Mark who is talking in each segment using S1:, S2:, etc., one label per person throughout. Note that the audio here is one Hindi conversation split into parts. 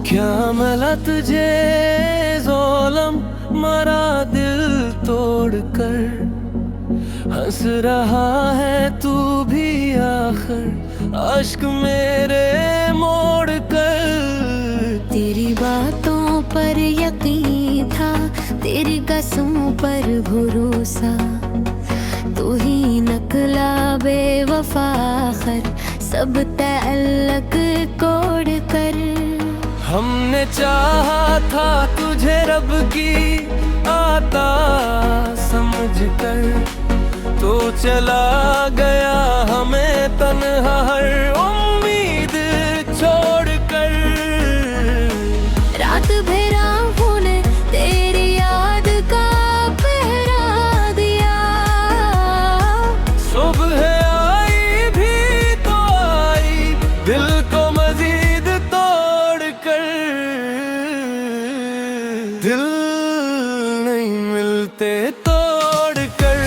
S1: क्या मिला तुझे ज़ोलम, मरा दिल तोड़ कर। हंस रहा है तू भी आखिर अश्क मेरे मोड़ कर।
S2: तेरी बातों पर यकीन था, तेरी कसमों पर भरोसा। तू ही नकला बेवफा खर, सब तअल्लक तोड़ कर।
S1: हमने चाहा था तुझे रब की आता समझ कर, तो चला गया हमें तन्हा हर उम्मीद छोड़ कर।
S2: रात भर आँखों ने तेरी याद का पहरा दिया।
S1: सुबह आई भी तो आई दिल को मजीद तोड़ कर। दिल नहीं मिलते तोड़ कर,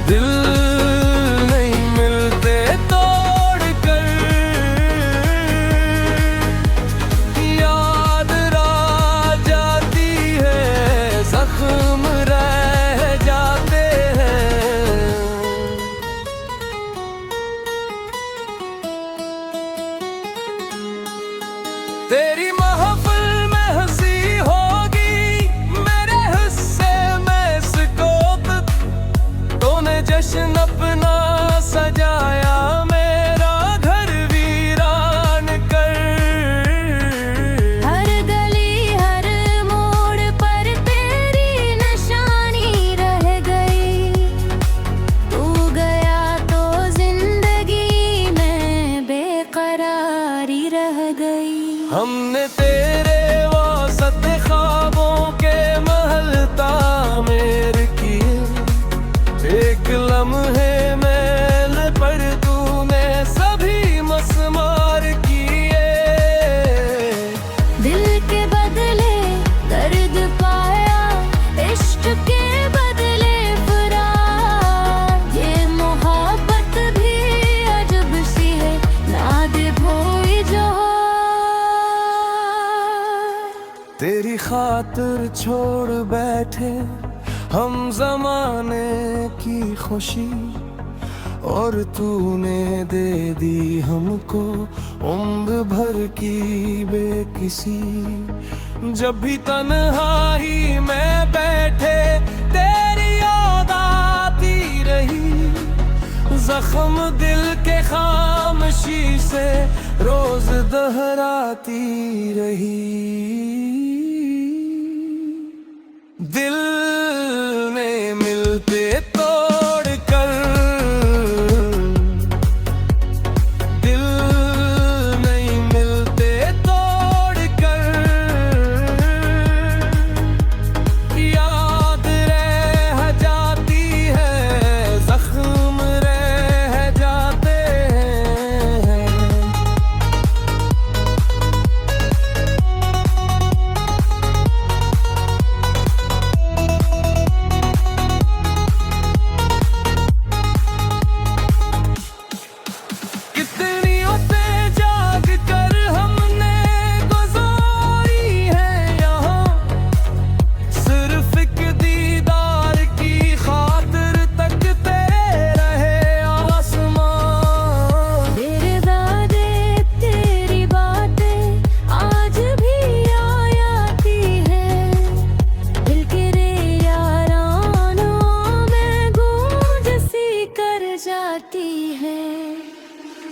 S1: दिल नहीं मिलते तोड़ कर। याद रह जाती है, जख्म रह जाते हैं। तेरी महफिल में हंसी होगी, मेरे हिस्से में सुकूत। तूने जश्न अपना सजाया, मेरा घर वीरान कर।
S2: हर गली हर मोड़ पर तेरी निशानी रह गई। तू गया तो जिंदगी में बेकरारी रह गई।
S1: हमने तेरे वास्ते ख्वाबों के महल तामीर किए। एक लम्हे मैल पर तूने सभी मस्मार किए।
S2: दिल के बदले दर्द पाया, इश्क के बदले फरार। ये मोहब्बत भी अजब सी है, ना दे भोई जोहर।
S1: तेरी खातिर छोड़ बैठे हम जमाने की खुशी, और तूने दे दी हमको उम्र भर की बेकिसी। जब भी तन्हाई में बैठे तेरी याद आती रही। जख्म दिल के खामोशी से रोज दोहराती रही। दिल ने मिलते तोड़ कर, दिल नहीं मिलते तोड़ कर। याद रह जाती है, जख्म रह जाते हैं।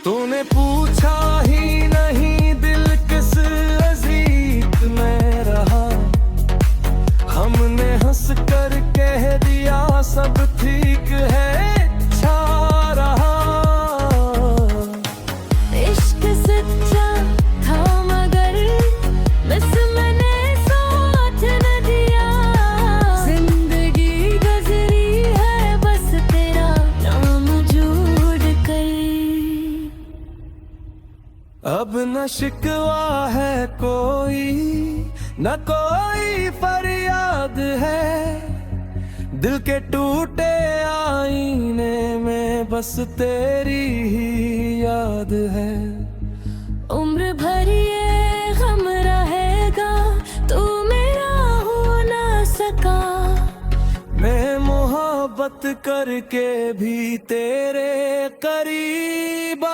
S1: तूने पूछा ही नहीं दिल किस अजीत में रहा। हमने हंस कर कह दिया सब ठीक है, अच्छा रहा।
S2: इश्क सच्चा था मगर बस मैंने साथ न दिया। जिंदगी गुजरी है बस तेरा नाम जोड़ कर।
S1: अब न शिकवा है कोई, न कोई फरियाद है। दिल के टूटे आईने में बस तेरी ही याद है।
S2: भर ये गम रहेगा, तू मेरा हो ना सका।
S1: मैं मोहब्बत करके भी तेरे करीब